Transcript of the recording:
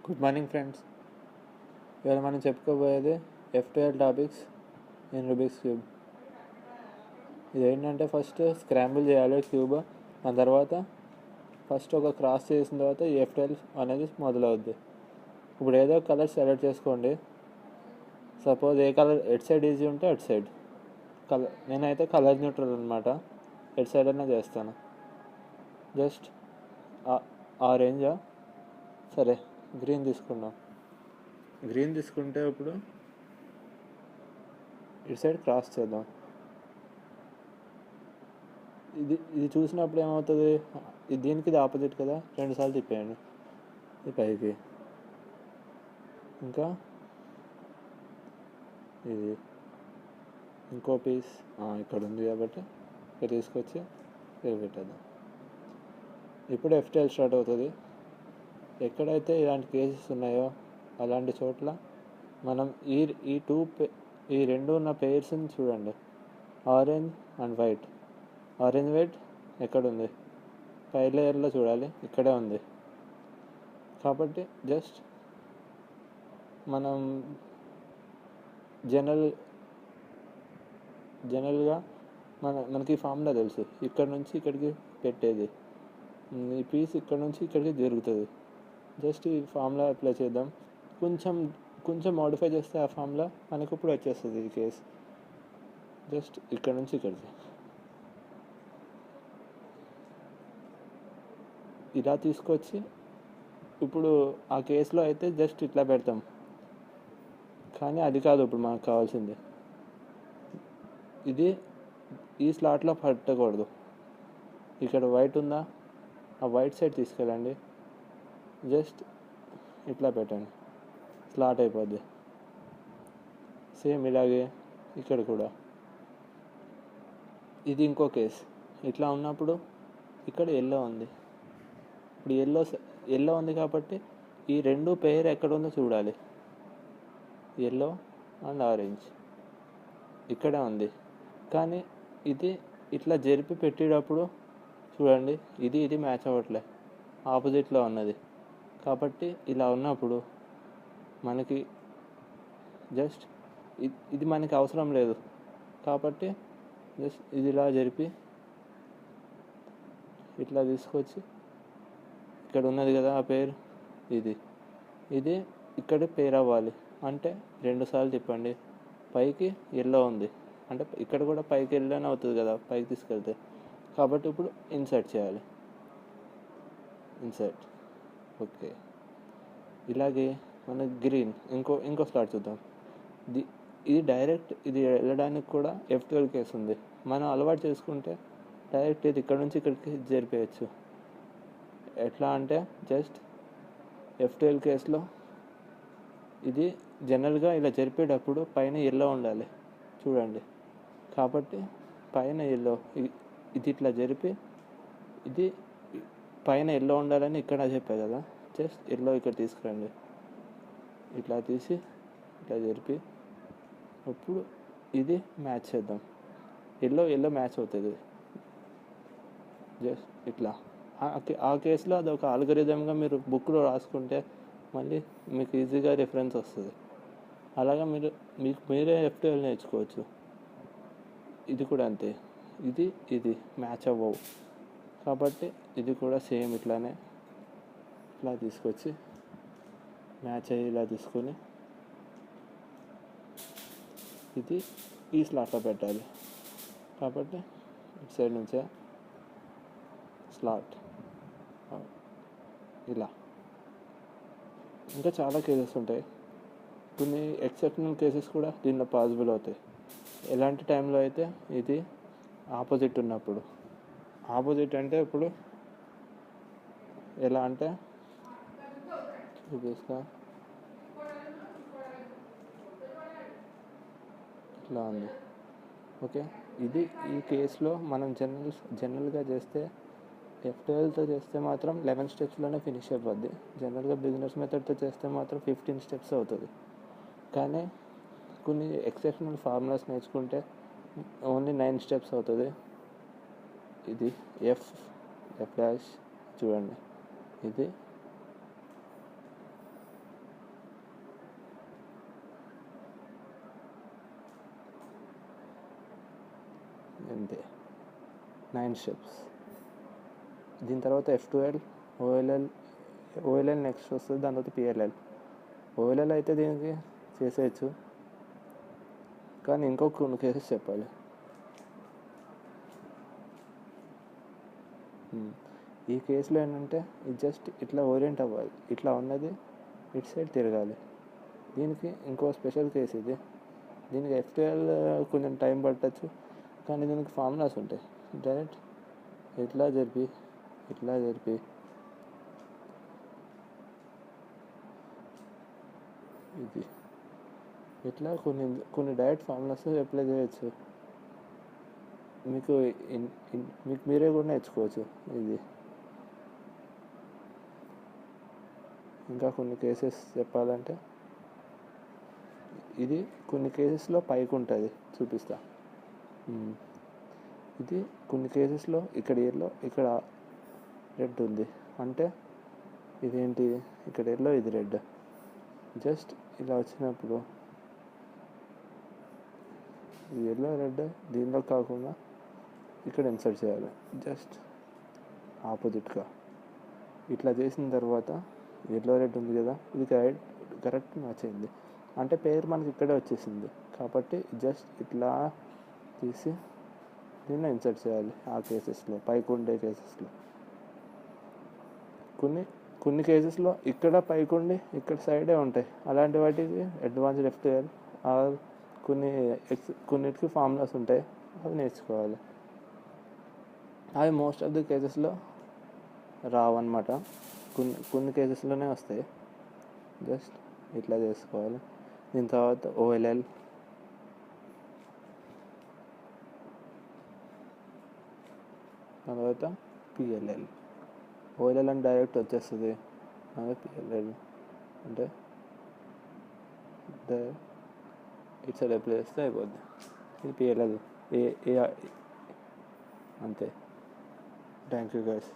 Good morning friends. ఇవాళ మనం చెప్పుకోబోయేది F12 topics in Rubik's cube. ఇది ఏంటంటే ఫస్ట్ స్క్రాంబుల్ చేయాలి క్యూబ్. దాని తర్వాత ఫస్ట్ ఒక క్రాస్ చేసిన తర్వాత ఈ F12 అనేది మొదలవుద్ది. ఇప్పుడు ఏదో కలర్ సెలెక్ట్ చేసుకోండి. Suppose A colour at side easy ఉంటే అటు సైడ్ కలర్. నేనైతే కలర్ న్యూట్రల్ అనమాట, ఎట్ సైడ్ అయినా చేస్తాను. జస్ట్ ఆరెంజా, సరే గ్రీన్ తీసుకుందాం. గ్రీన్ తీసుకుంటే ఇప్పుడు ఇటు సైడ్ క్రాస్ చేద్దాం. ఇది చూసినప్పుడు ఏమవుతుంది, దీనికి ఇది ఆపోజిట్ కదా, 2 సార్లు తిప్పేయండి ఇది పైకి. ఇంకా ఇది ఇంకో పీస్ ఇక్కడ ఉంది కాబట్టి ఇక్కడ తీసుకొచ్చి ఇక్కడ పెట్టేద్దాం. ఇప్పుడు F12 స్టార్ట్ అవుతుంది. ఎక్కడైతే ఇలాంటి కేసెస్ ఉన్నాయో అలాంటి చోట్ల మనం ఈ రెండు ఉన్న పెయిర్స్ని చూడండి. Orange and white. Orange white ఎక్కడుంది, పై లేయర్లో చూడాలి, ఇక్కడే ఉంది. కాబట్టి జస్ట్ మనం జనరల్గా మనకి ఫార్ములా తెలుసు, ఇక్కడ నుంచి ఇక్కడికి పెట్టేది. ఈ పీస్ ఇక్కడ నుంచి ఇక్కడికి జరుగుతుంది. జస్ట్ ఈ ఫార్ములా అప్లై చేద్దాం. కొంచెం మోడిఫై చేస్తే ఆ ఫార్ములా మనకు ఇప్పుడు వచ్చేస్తుంది. ఈ కేస్ జస్ట్ ఇక్కడ నుంచి ఇక్కడికి ఇలా తీసుకొచ్చి, ఇప్పుడు ఆ కేసులో అయితే జస్ట్ ఇట్లా పెడతాం, కానీ అది కాదు ఇప్పుడు మనకు కావాల్సింది. ఇది ఈ స్లాట్లో పట్టకూడదు. ఇక్కడ వైట్ ఉందా, ఆ వైట్ సైడ్ తీసుకెళ్ళండి, జస్ట్ ఇట్లా పెట్టండి, స్లాట్ అయిపోద్ది. సేమ్ ఇలాగే ఇక్కడ కూడా. ఇది ఇంకో కేస్. ఇట్లా ఉన్నప్పుడు ఇక్కడ ఎల్లో ఉంది. ఇప్పుడు ఎల్లో ఉంది కాబట్టి ఈ రెండు పెయిర్ ఎక్కడ ఉందో చూడాలి. ఎల్లో అండ్ ఆరెంజ్ ఇక్కడే ఉంది, కానీ ఇది ఇట్లా జరిపి పెట్టేటప్పుడు చూడండి, ఇది మ్యాచ్ అవ్వట్లే, ఆపోజిట్లో ఉన్నది. కాబట్టి ఇలా ఉన్నప్పుడు మనకి జస్ట్ ఇది మనకి అవసరం లేదు. కాబట్టి జస్ట్ ఇది ఇలా జరిపి ఇట్లా తీసుకొచ్చి ఇక్కడ ఉన్నది కదా ఆ పేరు, ఇది ఇక్కడ పేర్ అవ్వాలి. అంటే 2 సార్లు తిప్పండి. పైకి ఎల్లో ఉంది అంటే ఇక్కడ కూడా పైకి ఎల్లోనే అవుతుంది కదా పైకి తీసుకెళ్తే. కాబట్టి ఇప్పుడు ఇన్సర్ట్ చేయాలి. ఇన్సర్ట్. ఓకే. ఇలాగే మన గ్రీన్ ఇంకో స్లాట్ చూద్దాం. ఇది డైరెక్ట్ ఇది వెళ్ళడానికి కూడా F12 కేసు ఉంది. మనం అలవాటు చేసుకుంటే డైరెక్ట్ ఇది ఇక్కడ నుంచి ఇక్కడికి జరిపేయచ్చు. ఎట్లా అంటే జస్ట్ F12 కేసులో ఇది జనరల్గా ఇలా జరిపేటప్పుడు పైన ఎల్లో ఉండాలి చూడండి. కాబట్టి పైన ఎల్లో, ఇది ఇట్లా జరిపి ఇది పైన ఎల్లో ఉండాలని ఇక్కడ చెప్పా కదా, జస్ట్ ఎల్లో ఇక్కడ తీసుకురండి. ఇట్లా తీసి ఇట్లా జరిపి ఇప్పుడు ఇది మ్యాచ్ చేద్దాం. ఎల్లో మ్యాచ్ అవుతుంది. జస్ట్ ఇట్లా ఆ కేసులో అది ఒక ఆల్గరిథంగా మీరు బుక్లో రాసుకుంటే మళ్ళీ మీకు ఈజీగా రిఫరెన్స్ వస్తుంది. అలాగా మీరే F12 నేర్చుకోవచ్చు. ఇది కూడా అంతే. ఇది మ్యాచ్ అవ్వవు కాబట్టి ఇది కూడా సేమ్ ఇట్లానే ఇట్లా తీసుకొచ్చి మ్యాచ్ అయ్యి ఇలా తీసుకొని ఇది ఈ స్లాట్లో పెట్టాలి. కాబట్టి ఇటు సైడ్ నుంచే స్లాట్ ఇలా. ఇంకా చాలా కేసెస్ ఉంటాయి. కొన్ని ఎక్సెప్షనల్ కేసెస్ కూడా దీనిలో పాసిబుల్ అవుతాయి. ఎలాంటి టైంలో అయితే ఇది ఆపోజిట్ ఉన్నప్పుడు. ఆపోజిట్ అంటే ఇప్పుడు ఎలా అంటే చూపిస్తా, ఇట్లా ఉంది. ఓకే. ఈ కేసులో మనం జనరల్గా చేస్తే F12తో చేస్తే మాత్రం 11 స్టెప్స్లోనే ఫినిష్ అయిపోద్ది. జనరల్గా బిజినెస్ మెథడ్తో చేస్తే మాత్రం 15 స్టెప్స్ అవుతుంది. కానీ కొన్ని ఎక్సెప్షనల్ ఫార్ములాస్ నేర్చుకుంటే ఓన్లీ 9 స్టెప్స్ అవుతుంది. ఇది F' చూడండి, ఇది అంతే, 9 స్టెప్స్. దీని తర్వాత F12, ఓఎల్ఎల్ నెక్స్ట్ వస్తుంది, దాని తర్వాత పిఎల్ఎల్. ఓఎల్ఎల్ అయితే దీనికి చేసేయచ్చు, కానీ ఇంకొక కొన్ని కేసెస్ చెప్పాలి. ఈ కేసులో ఏంటంటే ఇది జస్ట్ ఇట్లా ఓరియంట్ అవ్వాలి, ఇట్లా ఉన్నది ఇటు సైడ్ తిరగాలి. దీనికి ఇంకో స్పెషల్ కేసు ఇది. దీనికి F12 కొంచెం టైం పట్టచ్చు, కానీ దీనికి ఫార్ములాస్ ఉంటాయి. డైరెక్ట్ ఇట్లా జరిపి ఇది ఇట్లా కొన్ని డైరెక్ట్ ఫార్ములాస్ అప్లై చేయొచ్చు. మీకు మీరే కూడా నేర్చుకోవచ్చు ఇది. ఇంకా కొన్ని కేసెస్ చెప్పాలంటే, ఇది కొన్ని కేసెస్లో పైకి ఉంటుంది, చూపిస్తా. ఇది కొన్ని కేసెస్లో ఇక్కడ ఎల్లో, ఇక్కడ రెడ్ ఉంది, అంటే ఇదేంటి, ఇక్కడ ఎల్లో, ఇది రెడ్. జస్ట్ ఇలా వచ్చినప్పుడు ఇది ఎల్లో రెడ్ దీనిలో కాకుండా ఇక్కడ ఇన్సర్ట్ చేయాలి, జస్ట్ ఆపోజిట్గా. ఇట్లా చేసిన తర్వాత ఎల్లో రెడ్ ఉంది కదా, ఇది కరెక్ట్ మ్యాచ్ అయింది, అంటే పేరు మనకి ఇక్కడే వచ్చేసింది. కాబట్టి జస్ట్ ఇట్లా తీసి దీన్ని ఇన్సర్ట్ చేయాలి ఆ కేసెస్లో, పైకి ఉండే కేసెస్లో. కొన్ని కేసెస్లో ఇక్కడ పైకి ఉండి ఇక్కడ సైడే ఉంటాయి, అలాంటి వాటికి అడ్వాన్స్డ్ F12 ఆర్ కొన్నిటికి ఫార్ములాస్ ఉంటాయి, అవి నేర్చుకోవాలి. అవి మోస్ట్ ఆఫ్ ది కేసెస్లో రావన్నమాట, కొన్ని కేసెస్లోనే వస్తాయి. జస్ట్ ఇట్లా చేసుకోవాలి. దీని తర్వాత ఓఎల్ఎల్, తర్వాత పిఎల్ఎల్. ఓఎల్ఎల్ అని డైరెక్ట్ వచ్చేస్తుంది, అదే పిఎల్ఎల్ అంటే ఇటు సైడ్ అప్లై చేస్తే అయిపోద్ది. ఇది పిఎల్ఎల్ అంతే. Thank you guys.